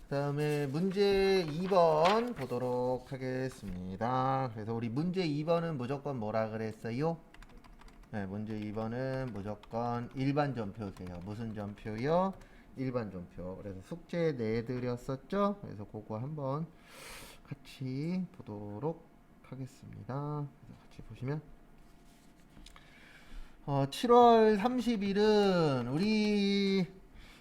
그 다음에 문제 2번 보도록 하겠습니다. 그래서 우리 문제 2번은 무조건 뭐라 그랬어요? 네, 문제 2번은 무조건 일반 전표세요. 무슨 전표요? 일반 전표. 그래서 숙제 내드렸었죠? 그래서 그거 한번 같이 보도록 하겠습니다. 그래서 같이 보시면 7월 30일은 우리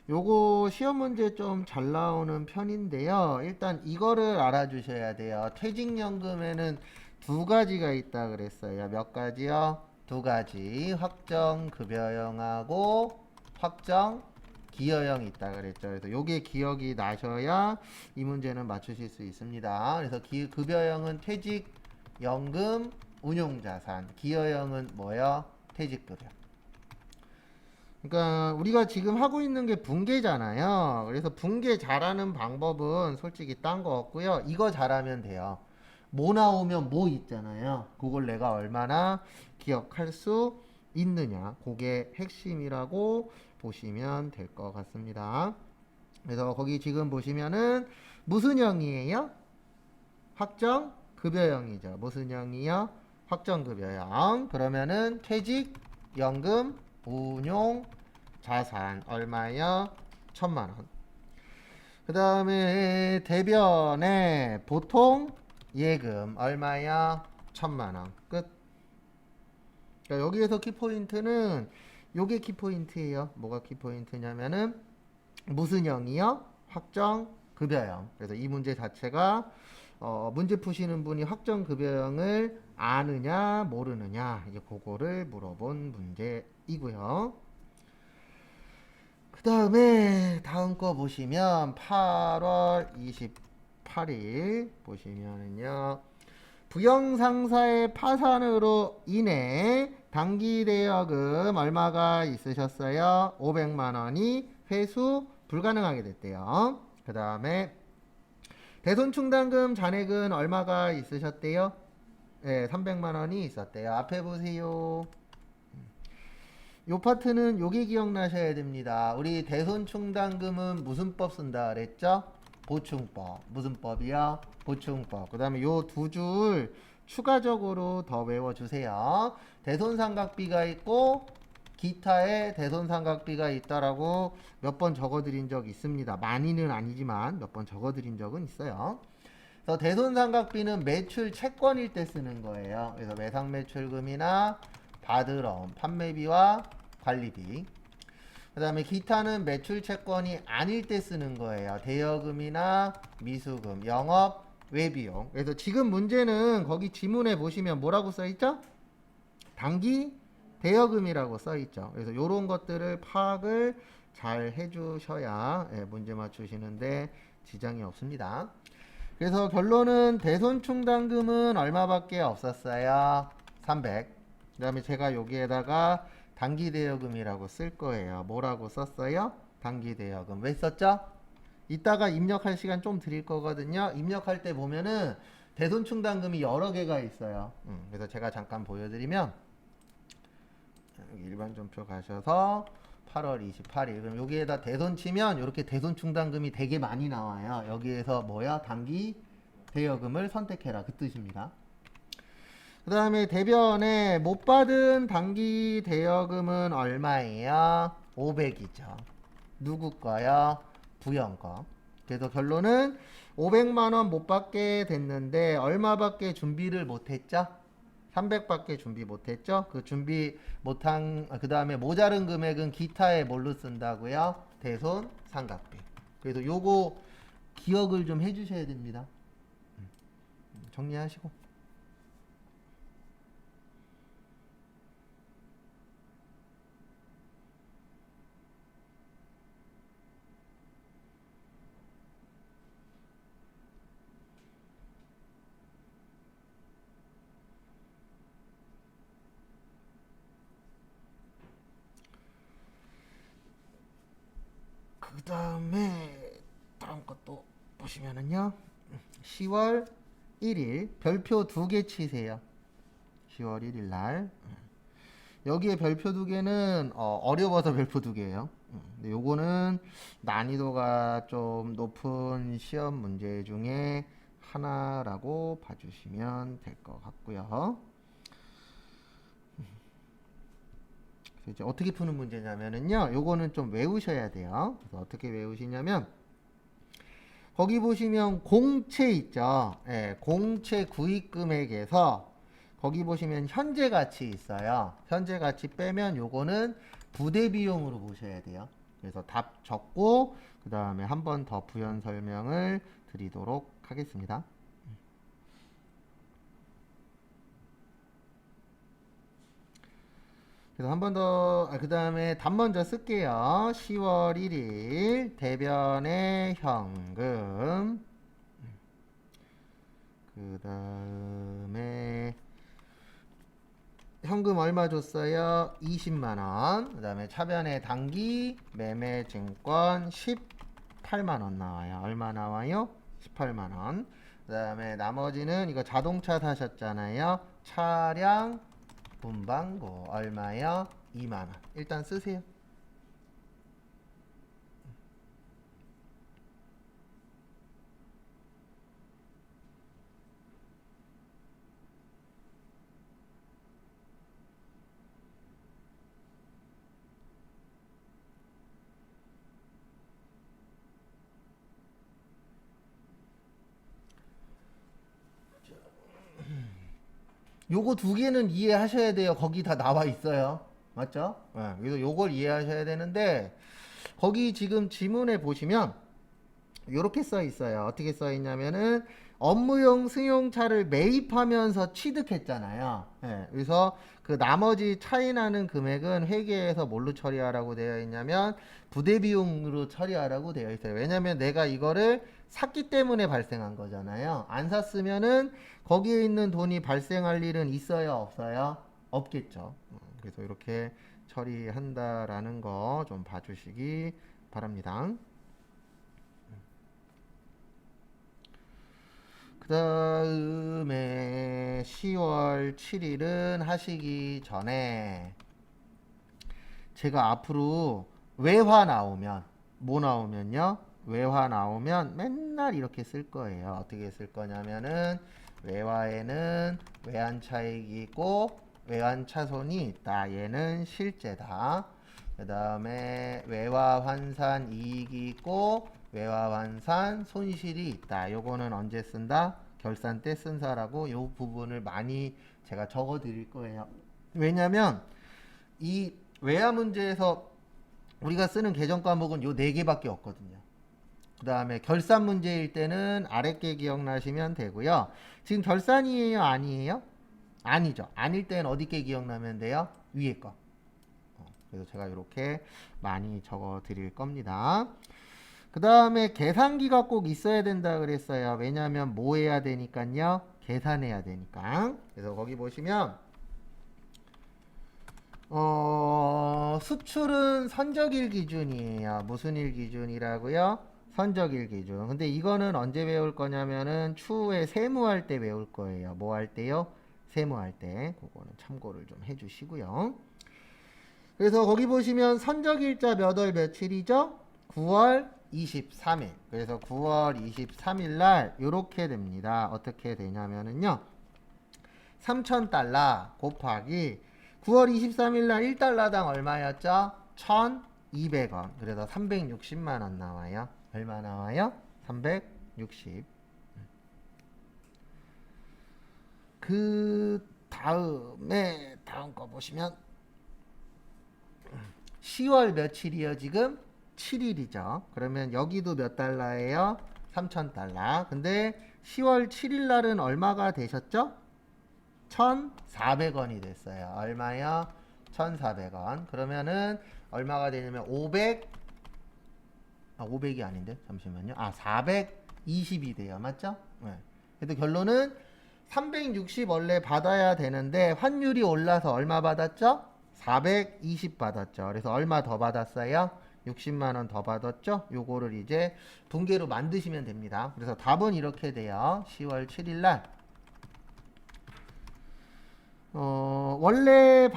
요거 시험 문제 좀 잘 나오는 편인데요. 일단 이거를 알아주셔야 돼요. 퇴직연금에는 두 가지가 있다 그랬어요. 몇 가지요? 두 가지. 확정급여형하고 확정기여형이 있다 그랬죠. 그래서 요게 기억이 나셔야 이 문제는 맞추실 수 있습니다. 그래서 급여형은 퇴직연금 운용자산, 기여형은 뭐요? 퇴직급여. 그러니까 우리가 지금 하고 있는 게 분계잖아요. 그래서 분계 잘하는 방법은 솔직히 딴 거 없고요. 이거 잘하면 돼요. 뭐 나오면 뭐 있잖아요. 그걸 내가 얼마나 기억할 수 있느냐. 그게 핵심이라고 보시면 될 것 같습니다. 그래서 거기 지금 보시면은 무슨 형이에요? 확정급여형이죠. 무슨 형이요? 확정급여형. 그러면은 퇴직연금 운용 자산 얼마요? 1000만원. 그 다음에 대변에 보통 예금 얼마요? 1000만원. 끝. 그러니까 여기에서 키포인트는 요게 키포인트예요. 뭐가 키포인트냐면은 무슨 형이요? 확정급여형. 그래서 이 문제 자체가 문제 푸시는 분이 확정급여형을 아느냐 모르느냐 이제 그거를 물어본 문제이고요. 그 다음에 다음 거 보시면 8월 28일 보시면은요. 부영상사의 파산으로 인해 단기대여금 얼마가 있으셨어요? 500만원이 회수 불가능하게 됐대요. 그 다음에 대손충당금 잔액은 얼마가 있으셨대요? 네, 300만원이 있었대요. 앞에 보세요. 요 파트는 요게 기억나셔야 됩니다. 우리 대손충당금은 무슨 법 쓴다 그랬죠? 보충법. 무슨 법이요? 보충법. 그 다음에 요 두 줄 추가적으로 더 외워주세요. 대손상각비가 있고 기타에 대손상각비가 있다라고 몇 번 적어드린 적 있습니다. 많이는 아니지만 몇 번 적어드린 적은 있어요. 그래서 대손상각비는 매출 채권일 때 쓰는 거예요. 그래서 매상매출금이나 바드럼, 판매비와 관리비. 그 다음에 기타는 매출 채권이 아닐 때 쓰는 거예요. 대여금이나 미수금, 영업, 외비용. 그래서 지금 문제는 거기 지문에 보시면 뭐라고 써있죠? 단기 대여금이라고 써있죠. 그래서 이런 것들을 파악을 잘 해주셔야 문제 맞추시는데 지장이 없습니다. 그래서 결론은 대손충당금은 얼마밖에 없었어요? 300. 그 다음에 제가 여기에다가 단기대여금이라고 쓸 거예요. 뭐라고 썼어요? 단기대여금. 왜 썼죠? 이따가 입력할 시간 좀 드릴 거거든요. 입력할 때 보면은 대손충당금이 여러 개가 있어요. 그래서 제가 잠깐 보여드리면 여기 일반 전표 가셔서 8월 28일 그럼 여기에다 대손 치면 이렇게 대손충당금이 되게 많이 나와요. 여기에서 뭐야? 단기 대여금을 선택해라 그 뜻입니다. 그 다음에 대변에 못 받은 단기 대여금은 얼마예요? 500이죠. 누구 거요? 부영 거. 그래서 결론은 500만원 못 받게 됐는데 얼마밖에 준비를 못했죠? 300밖에 준비 못했죠? 그 준비 못한 그 다음에 모자른 금액은 기타에 뭘로 쓴다고요? 대손 상각비. 그래서 요거 기억을 좀 해주셔야 됩니다. 정리하시고. 그 다음에 다음 것도 보시면은요 10월 1일 별표 2개 치세요. 10월 1일 날 여기에 별표 2개는 어려워서 별표 2개예요. 근데 요거는 난이도가 좀 높은 시험 문제 중에 하나라고 봐주시면 될 것 같고요. 그래서 이제 어떻게 푸는 문제냐면은요, 요거는 좀 외우셔야 돼요. 그래서 어떻게 외우시냐면, 거기 보시면 공채 있죠. 예, 공채 구입 금액에서 거기 보시면 현재 가치 있어요. 현재 가치 빼면 요거는 부대 비용으로 보셔야 돼요. 그래서 답 적고 그 다음에 한 번 더 부연 설명을 드리도록 하겠습니다. 그래서 한 번 더, 그 다음에 답 먼저 쓸게요. 10월 1일 대변의 현금. 그 다음에 현금 얼마 줬어요? 20만원. 그 다음에 차변의 단기 매매 증권 18만원 나와요. 얼마 나와요? 18만원. 그 다음에 나머지는 이거 자동차 사셨잖아요. 차량 분방고 얼마요? 2만원. 일단 쓰세요. 요거 두 개는 이해하셔야 돼요. 거기 다 나와 있어요. 맞죠? 네, 그래서 요걸 이해하셔야 되는데 거기 지금 지문에 보시면 요렇게 써 있어요. 어떻게 써 있냐면은 업무용 승용차를 매입하면서 취득했잖아요. 예, 그래서 그 나머지 차이 나는 금액은 회계에서 뭘로 처리하라고 되어 있냐면 부대 비용으로 처리하라고 되어 있어요. 왜냐면 내가 이거를 샀기 때문에 발생한 거잖아요. 안 샀으면은 거기에 있는 돈이 발생할 일은 있어요, 없어요? 없겠죠. 그래서 이렇게 처리한다라는 거 좀 봐주시기 바랍니다. 그 다음에 10월 7일은 하시기 전에 제가 앞으로 외화 나오면 뭐 나오면요? 외화 나오면 맨날 이렇게 쓸 거예요. 어떻게 쓸 거냐면은 외화에는 외환차익이 있고 외환차손이 있다. 얘는 실제다. 그 다음에 외화환산 이익이 있고 외화환산 손실이 있다. 요거는 언제 쓴다? 결산 때 쓴다라고 요 부분을 많이 제가 적어 드릴 거예요. 왜냐면 이 외화 문제에서 우리가 쓰는 계정 과목은 요 네 개밖에 없거든요. 그 다음에 결산 문제일 때는 아랫게 기억나시면 되고요. 지금 결산이에요? 아니에요? 아니죠. 아닐 때는 어디게 기억나면 돼요? 위에 거. 그래서 제가 이렇게 많이 적어 드릴 겁니다. 그 다음에 계산기가 꼭 있어야 된다 그랬어요. 왜냐하면 뭐 해야 되니까요? 계산해야 되니까. 그래서 거기 보시면 수출은 선적일 기준이에요. 무슨 일 기준이라고요? 선적일 기준. 근데 이거는 언제 외울 거냐면은 추후에 세무할 때 외울 거예요. 뭐 할 때요? 세무할 때. 그거는 참고를 좀 해주시고요. 그래서 거기 보시면 선적일자 몇 월 며칠이죠? 9월 23일. 그래서 9월 23일 날 이렇게 됩니다. 어떻게 되냐면은요. 3,000달러 곱하기 9월 23일 날 1달러당 얼마였죠? 1,200원. 그래서 360만 원 나와요. 얼마 나와요? 360. 그 다음에 다음 거 보시면 10월 며칠이요 지금? 7일이죠. 그러면 여기도 몇 달러예요? 3,000달러. 근데 10월 7일 날은 얼마가 되셨죠? 1,400원이 됐어요. 얼마요? 1,400원. 그러면은 얼마가 되냐면 500이 아닌데 잠시만요. 420이 돼요. 맞죠? 네. 그래도 결론은 360 원래 받아야 되는데 환율이 올라서 얼마 받았죠? 420 받았죠. 그래서 얼마 더 받았어요? 60만 원 더 받았죠? 요거를 이제 분계로 만드시면 됩니다. 그래서 답은 이렇게 돼요. 10월 7일 날 원래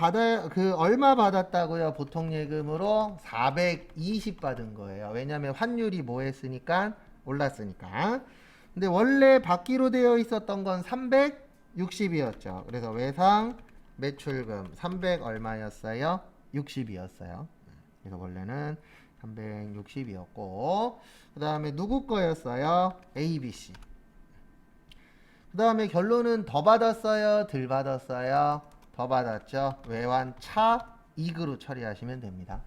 얼마 받았다고요? 보통 예금으로 420 받은 거예요. 왜냐면 환율이 뭐 했으니까 올랐으니까. 근데 원래 받기로 되어 있었던 건 360이었죠. 그래서 외상 매출금 300 얼마였어요? 60이었어요. 그래서 원래는 360이었고, 그 다음에 누구 거였어요? ABC. 그 다음에 결론은 더 받았어요? 덜 받았어요? 더 받았죠. 외환차 이익으로 처리하시면 됩니다.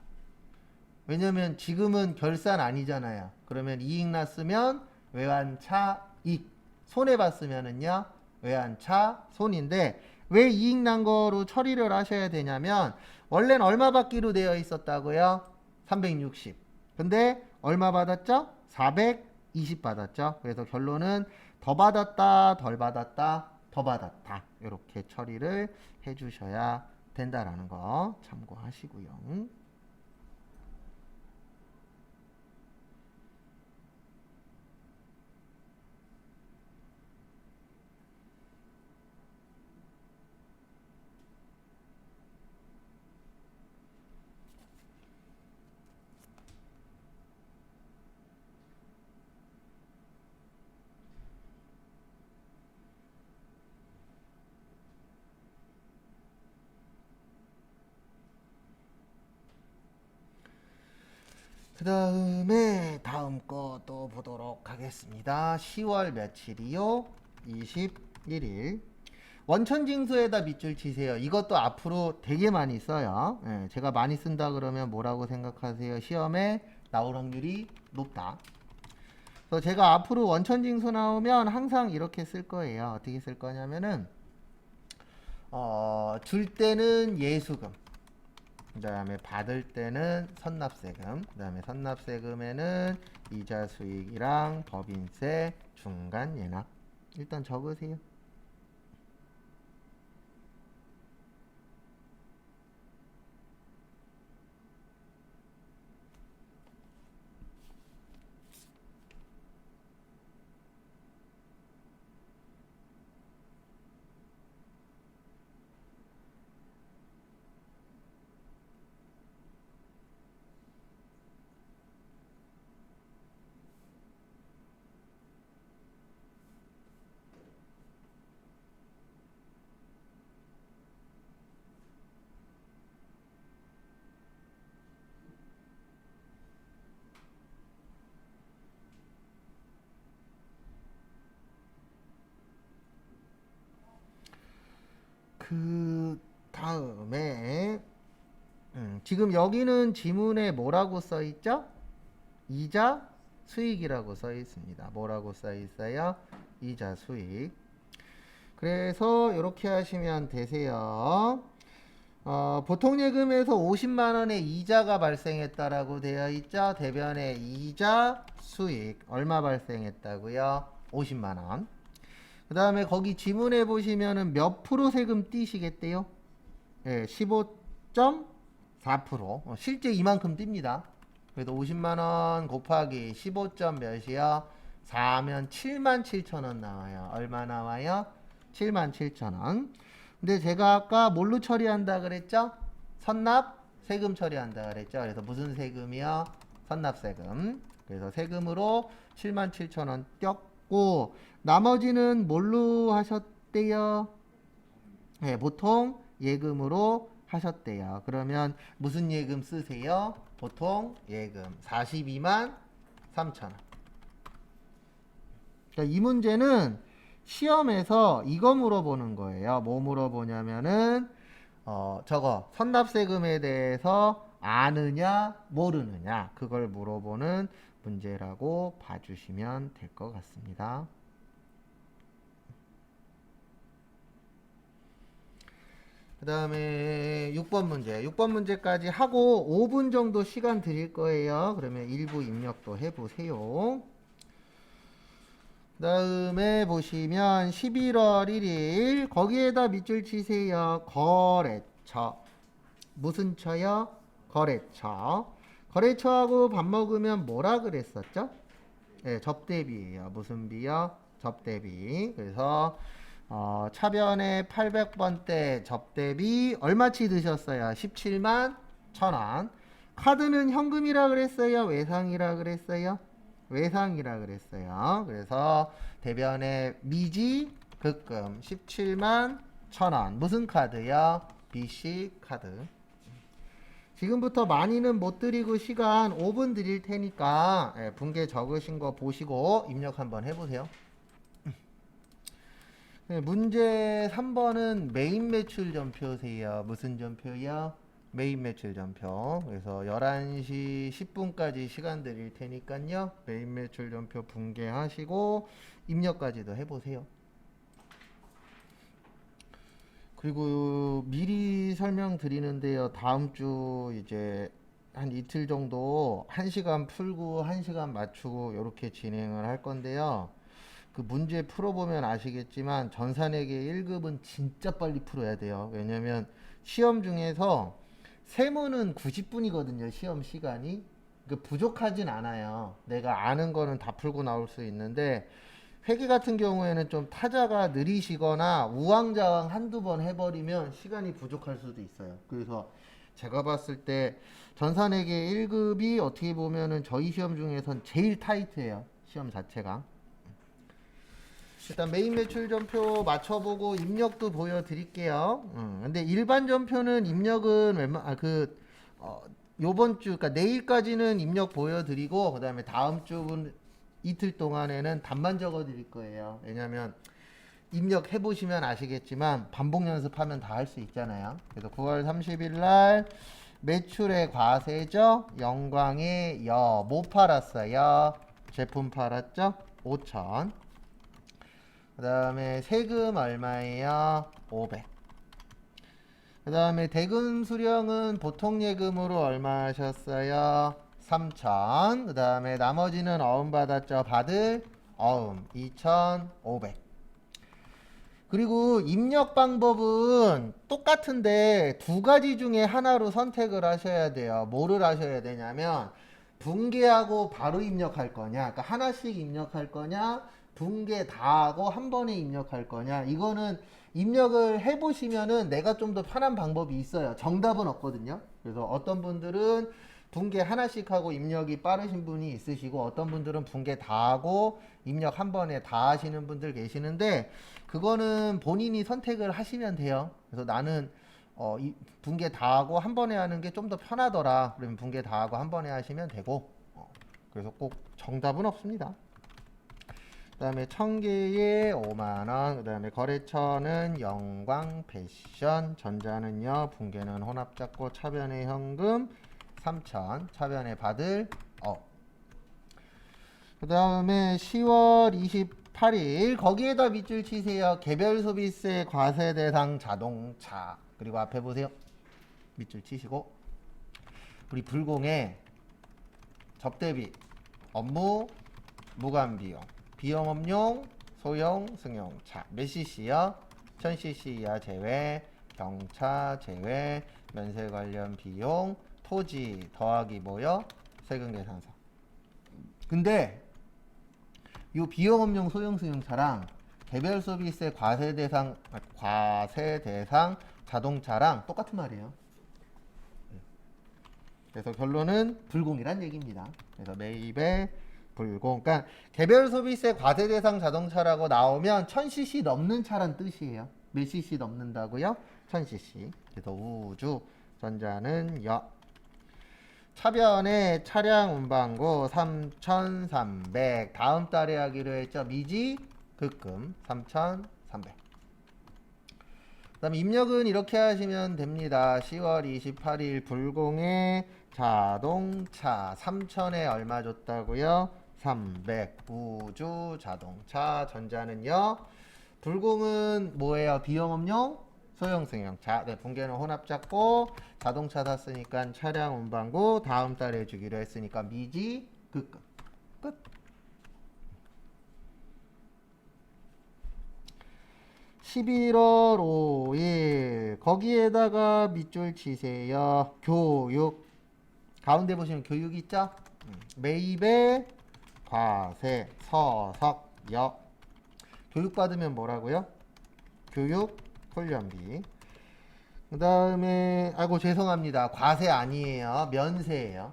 왜냐면 지금은 결산 아니잖아요. 그러면 이익 났으면 외환차 이익, 손해 봤으면은요 외환차 손인데, 왜 이익 난 거로 처리를 하셔야 되냐면 원래는 얼마 받기로 되어 있었다고요? 360. 근데 얼마 받았죠? 420 받았죠. 그래서 결론은 더 받았다, 덜 받았다, 더 받았다. 이렇게 처리를 해주셔야 된다라는 거 참고하시고요. 그 다음에 다음 거 또 보도록 하겠습니다. 10월 며칠이요? 21일. 원천징수에다 밑줄 치세요. 이것도 앞으로 되게 많이 써요. 예, 제가 많이 쓴다 그러면 뭐라고 생각하세요? 시험에 나올 확률이 높다. 그래서 제가 앞으로 원천징수 나오면 항상 이렇게 쓸 거예요. 어떻게 쓸 거냐면은 줄 때는 예수금, 그 다음에 받을 때는 선납세금, 그 다음에 선납세금에는 이자 수익이랑 법인세, 중간 예납. 일단 적으세요. 그 다음에 지금 여기는 지문에 뭐라고 써 있죠? 이자 수익이라고 써 있습니다. 뭐라고 써 있어요? 이자 수익. 그래서 이렇게 하시면 되세요. 보통 예금에서 50만 원의 이자가 발생했다라고 되어 있죠. 대변에 이자 수익 얼마 발생했다고요? 50만 원. 그 다음에 거기 지문에 보시면은 몇 프로 세금 띄시겠대요? 예, 15.4%. 실제 이만큼 띱니다. 그래도 50만 원 곱하기 15점 몇이요? 4면 7만 7천 원 나와요. 얼마 나와요? 7만 7천 원. 근데 제가 아까 뭘로 처리한다 그랬죠? 선납 세금 처리한다 그랬죠. 그래서 무슨 세금이요? 선납세금. 그래서 세금으로 7만 7천 원 띄었고, 나머지는 뭘로 하셨대요? 네, 보통 예금으로 하셨대요. 그러면 무슨 예금 쓰세요? 보통 예금 42만 3천 원. 그러니까 이 문제는 시험에서 이거 물어보는 거예요. 뭐 물어보냐면은 저거 선납세금에 대해서 아느냐 모르느냐, 그걸 물어보는 문제라고 봐주시면 될 것 같습니다. 그 다음에 6번 문제. 6번 문제까지 하고 5분 정도 시간 드릴 거예요. 그러면 일부 입력도 해보세요. 그 다음에 보시면 11월 1일 거기에다 밑줄 치세요. 거래처. 무슨 처요? 거래처. 거래처하고 밥 먹으면 뭐라 그랬었죠? 네, 접대비예요. 무슨 비요? 접대비. 그래서 차변에 800번대 접대비 얼마치 드셨어요? 17만 1,000원. 카드는 현금이라 그랬어요? 외상이라 그랬어요? 외상이라 그랬어요. 그래서 대변에 미지 급금 17만 1,000원. 무슨 카드요? BC 카드. 지금부터 많이는 못 드리고 시간 5분 드릴 테니까 분계 적으신 거 보시고 입력 한번 해보세요. 문제 3번은 메인 매출 전표세요. 무슨 전표요? 메인 매출 전표. 그래서 11시 10분까지 시간 드릴 테니까요. 메인 매출 전표 분계하시고 입력까지도 해보세요. 그리고 미리 설명드리는데요. 다음 주 이제 한 이틀 정도 1시간 풀고 1시간 맞추고 이렇게 진행을 할 건데요. 그 문제 풀어보면 아시겠지만 전산회계 1급은 진짜 빨리 풀어야 돼요. 왜냐면 시험 중에서 세모는 90분이거든요. 시험 시간이. 그 부족하진 않아요. 내가 아는 거는 다 풀고 나올 수 있는데 회계 같은 경우에는 좀 타자가 느리시거나 우왕좌왕 한두 번 해버리면 시간이 부족할 수도 있어요. 그래서 제가 봤을 때 전산회계 1급이 어떻게 보면은 저희 시험 중에선 제일 타이트해요. 시험 자체가. 일단 메인 매출 전표 맞춰보고 입력도 보여드릴게요. 근데 일반 전표는 입력은 요번 주, 그러니까 내일까지는 입력 보여드리고, 그 다음에 다음 주는 이틀 동안에는 답만 적어 드릴 거예요. 왜냐면 입력 해보시면 아시겠지만 반복 연습하면 다 할 수 있잖아요. 그래서 9월 30일 날 매출의 과세죠. 영광의 뭐 팔았어요? 제품 팔았죠? 5천. 그 다음에 세금 얼마예요? 500. 그 다음에 대금 수령은 보통 예금으로 얼마 하셨어요? 3천. 그 다음에 나머지는 어음 받았죠? 받을 어음 2,500. 그리고 입력 방법은 똑같은데 두 가지 중에 하나로 선택을 하셔야 돼요. 뭐를 하셔야 되냐면 분계하고 바로 입력할 거냐, 그러니까 하나씩 입력할 거냐, 분계 다 하고 한 번에 입력할 거냐. 이거는 입력을 해보시면은 내가 좀 더 편한 방법이 있어요. 정답은 없거든요. 그래서 어떤 분들은 분계 하나씩 하고 입력이 빠르신 분이 있으시고, 어떤 분들은 분계 다 하고 입력 한 번에 다 하시는 분들 계시는데, 그거는 본인이 선택을 하시면 돼요. 그래서 나는 이 분계 다 하고 한 번에 하는 게 좀 더 편하더라. 그러면 분계 다 하고 한 번에 하시면 되고, 그래서 꼭 정답은 없습니다. 그 다음에 1000개에 5만원. 그 다음에 거래처는 영광 패션. 전자는요, 분계는 혼합잡고 차변의 현금 3천. 차변에 받을 그 다음에 10월 28일 거기에다 밑줄 치세요. 개별 소비세 과세 대상 자동차. 그리고 앞에 보세요. 밑줄 치시고, 우리 불공에 접대비, 업무, 무관비용, 비용업용, 소형, 승용차 몇 cc요? 1000cc 이하 제외, 경차 제외, 면세 관련 비용, 토지 더하기 뭐요? 세금 계산서. 근데 이 비용업용 소형 승용차랑 개별 소비세 과세 대상 자동차랑 똑같은 말이에요. 그래서 결론은 불공이란 얘기입니다. 그래서 매입에 불공. 그러니까 개별 소비세 과세 대상 자동차라고 나오면 1000cc 넘는 차란 뜻이에요. 몇 cc 넘는다고요? 1000cc. 그래서 우주 전자는 차변에 차량 운반고 3,300. 다음 달에 하기로 했죠. 미지 급금 3,300. 그 다음 입력은 이렇게 하시면 됩니다. 10월 28일 불공에 자동차 3,000에 얼마 줬다고요? 300. 우주 자동차. 전자는요, 불공은 뭐예요? 비용업용 소형 승용차. 네, 분계는 혼합 잡고 자동차 샀으니까 차량 운반고 다음 달에 주기로 했으니까 미지 급금. 끝. (11월 5일) 거기에다가 밑줄 치세요. 교육. 가운데 보시면 교육 있죠? 매입의 과세 서석 역. 교육 받으면 뭐라고요? 교육 훈련비. 그 다음에 아이고 죄송합니다. 과세 아니에요. 면세예요.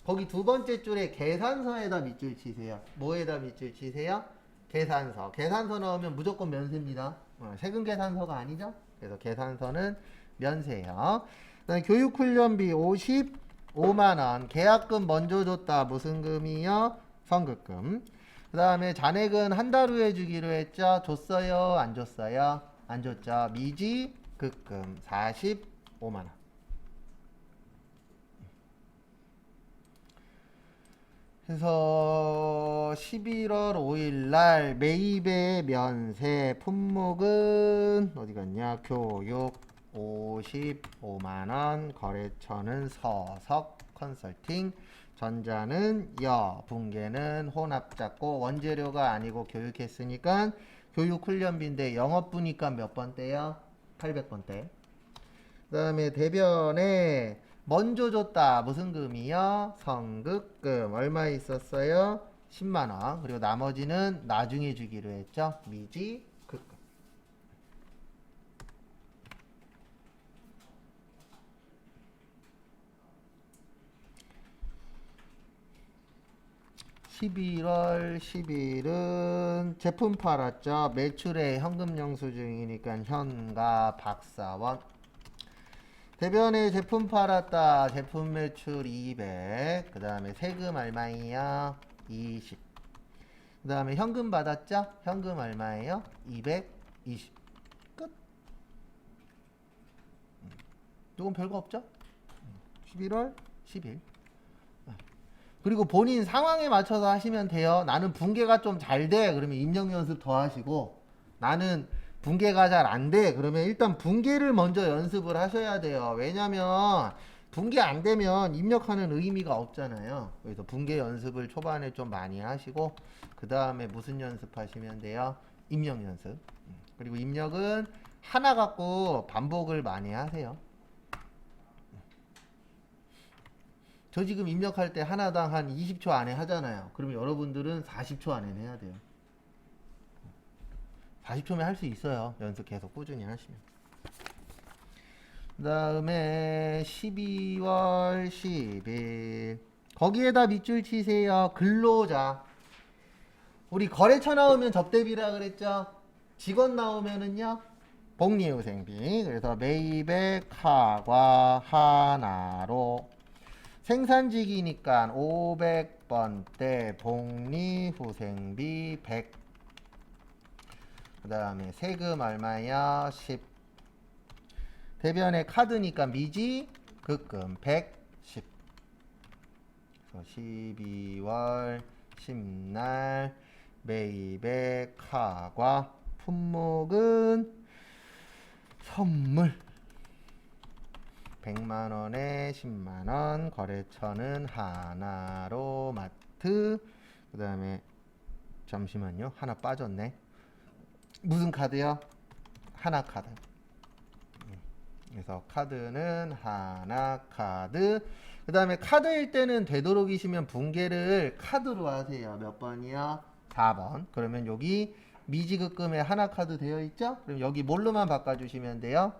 거기 두 번째 줄에 계산서에다 밑줄 치세요. 뭐에다 밑줄 치세요? 계산서. 계산서 나오면 무조건 면세입니다. 세금 계산서가 아니죠? 그래서 계산서는 면세예요. 그다음에 교육훈련비 55만원. 계약금 먼저 줬다. 무슨 금이요? 선급금. 그 다음에 잔액은 한 달 후에 주기로 했죠? 줬어요? 안 줬어요? 안 줬죠? 미지 급금 45만원. 그래서 11월 5일 날 매입의 면세 품목은 어디 갔냐? 교육 55만원, 거래처는 서석 컨설팅, 전자는 여, 붕괴는 혼합작고, 원재료가 아니고 교육했으니까 교육훈련비인데 영업부니까 몇 번대요? 800번대. 그 다음에 대변에 먼저 줬다. 무슨 금이요? 선급금. 얼마 있었어요? 10만원. 그리고 나머지는 나중에 주기로 했죠? 미지 급금. (11월 10일은) 제품 팔았죠. 매출에 현금 영수증이니까 현가 박사원. 대변에 제품 팔았다. 제품 매출 200. 그 다음에 세금 얼마예요? 20. 그 다음에 현금 받았죠? 현금 얼마예요? 220. 끝. 이건 별거 없죠? 11월 10일. 그리고 본인 상황에 맞춰서 하시면 돼요. 나는 붕괴가 좀 잘 돼. 그러면 입력 연습 더 하시고, 나는 붕괴가 잘 안 돼. 그러면 일단 붕괴를 먼저 연습을 하셔야 돼요. 왜냐면 붕괴 안 되면 입력하는 의미가 없잖아요. 그래서 붕괴 연습을 초반에 좀 많이 하시고, 그 다음에 무슨 연습하시면 돼요? 입력 연습. 그리고 입력은 하나 갖고 반복을 많이 하세요. 저 지금 입력할 때 하나당 한 20초 안에 하잖아요. 그러면 여러분들은 40초 안에 해야 돼요. 40초면 할 수 있어요. 연습 계속 꾸준히 하시면. 그 다음에 12월 10일 거기에다 밑줄 치세요. 근로자. 우리 거래처 나오면 접대비라 그랬죠. 직원 나오면은요 복리후생비. 그래서 매입의 카과 하나로 생산직이니까 500번대 복리후생비 100. 그 다음에 세금 얼마야? 10. 대변에 카드니까 미지 급금 110. 12월 10날 매입의 카과 품목은 선물 100만원에 10만원. 거래처는 하나로 마트. 그 다음에 잠시만요. 하나 빠졌네. 무슨 카드요? 하나카드. 그래서 카드는 하나카드. 그 다음에 카드일 때는 되도록이시면 붕괴를 카드로 하세요. 몇 번이요? 4번. 그러면 여기 미지급금에 하나카드 되어 있죠? 그럼 여기 뭘로만 바꿔주시면 돼요?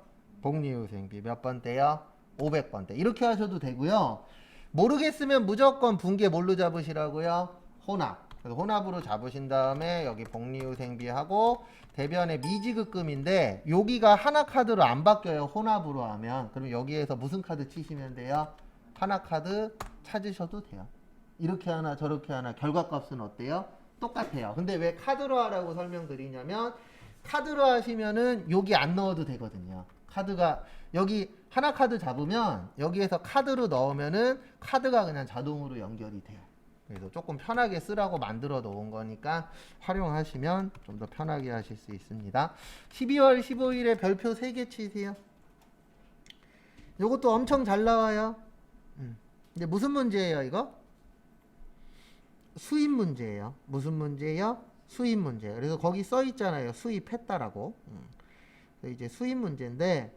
복리후생비 몇 번대요? 500번대. 이렇게 하셔도 되고요. 모르겠으면 무조건 붕괴 뭘로 잡으시라고요? 혼합. 그래서 혼합으로 잡으신 다음에 여기 복리후생비하고 대변에 미지급금인데 여기가 하나 카드로 안 바뀌어요. 혼합으로 하면. 그럼 여기에서 무슨 카드 치시면 돼요? 하나 카드 찾으셔도 돼요. 이렇게 하나 저렇게 하나 결과값은 어때요? 똑같아요. 근데 왜 카드로 하라고 설명드리냐면 카드로 하시면은 여기 안 넣어도 되거든요. 카드가 여기 하나 카드 잡으면 여기에서 카드로 넣으면은 카드가 그냥 자동으로 연결이 돼요. 그래서 조금 편하게 쓰라고 만들어 놓은 거니까 활용하시면 좀 더 편하게 하실 수 있습니다. 12월 15일에 별표 3개 치세요. 요것도 엄청 잘 나와요. 근데 무슨 문제예요 이거? 수입 문제예요. 무슨 문제예요? 수입 문제예요. 그래서 거기 써 있잖아요. 수입했다라고. 그래서 이제 수입 문제인데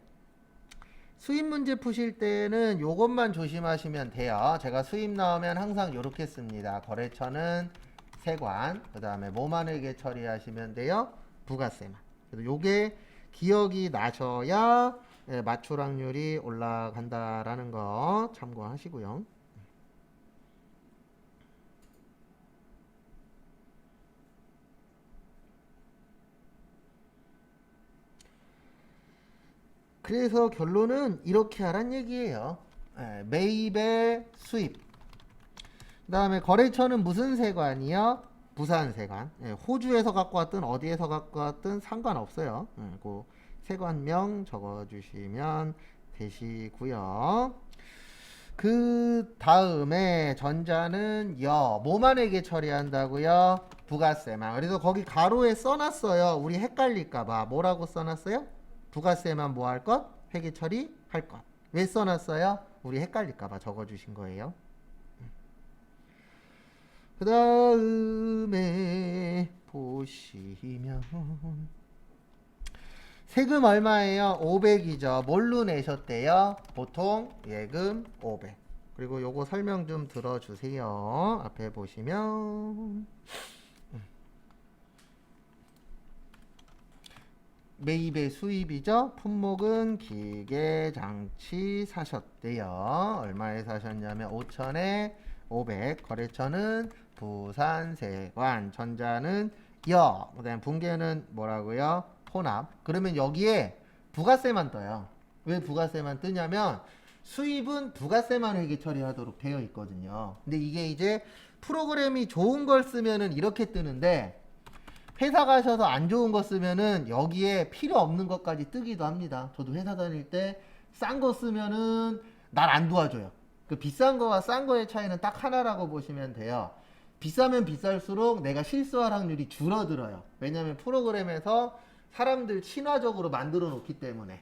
수입 문제 푸실 때는 요것만 조심하시면 돼요. 제가 수입 나오면 항상 이렇게 씁니다. 거래처는 세관, 그 다음에 뭐만에게 처리하시면 돼요? 부가세만. 그래서 요게 기억이 나셔야 예, 맞출 확률이 올라간다라는 거 참고하시고요. 그래서 결론은 이렇게 하란 얘기예요. 예, 매입의 수입. 그 다음에 거래처는 무슨 세관이요? 부산 세관. 예, 호주에서 갖고 왔든 어디에서 갖고 왔든 상관없어요. 그 세관명 적어주시면 되시고요. 그 다음에 전자는 뭐만에게 처리한다고요? 부가세만. 그래서 거기 가로에 써놨어요. 우리 헷갈릴까봐. 뭐라고 써놨어요? 부가세만 뭐 할 것? 회계 처리할 것. 왜 써놨어요? 우리 헷갈릴까봐 적어주신 거예요. 그 다음에 보시면 세금 얼마예요? 500이죠. 뭘로 내셨대요? 보통 예금 500. 그리고 요거 설명 좀 들어주세요. 앞에 보시면 매입의 수입이죠. 품목은 기계장치 사셨대요. 얼마에 사셨냐면 5천에 500. 거래처는 부산세관. 전자는 그다음 분계는 뭐라고요? 혼합. 그러면 여기에 부가세만 떠요. 왜 부가세만 뜨냐면 수입은 부가세만 회계 처리하도록 되어 있거든요. 근데 이게 이제 프로그램이 좋은 걸 쓰면은 이렇게 뜨는데 회사 가셔서 안 좋은 거 쓰면은 여기에 필요 없는 것까지 뜨기도 합니다. 저도 회사 다닐 때 싼 거 쓰면은 날 안 도와줘요. 그 비싼 거와 싼 거의 차이는 딱 하나라고 보시면 돼요. 비싸면 비쌀수록 내가 실수할 확률이 줄어들어요. 왜냐하면 프로그램에서 사람들 친화적으로 만들어 놓기 때문에.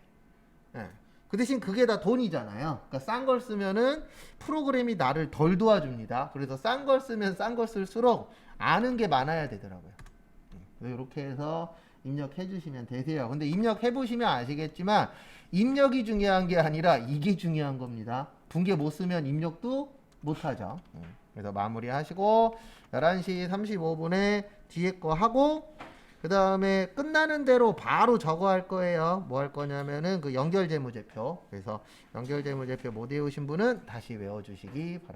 예. 그 대신 그게 다 돈이잖아요. 그러니까 싼 걸 쓰면은 프로그램이 나를 덜 도와줍니다. 그래서 싼 걸 쓰면 싼 걸 쓸수록 아는 게 많아야 되더라고요. 이렇게 해서 입력해 주시면 되세요. 근데 입력해 보시면 아시겠지만 입력이 중요한 게 아니라 이게 중요한 겁니다. 분계 못 쓰면 입력도 못 하죠. 그래서 마무리 하시고 11시 35분에 뒤에 거 하고 그 다음에 끝나는 대로 바로 저거 할 거예요. 뭐 할 거냐면은 그 연결재무제표. 그래서 연결재무제표 못 외우신 분은 다시 외워주시기 바랍니다.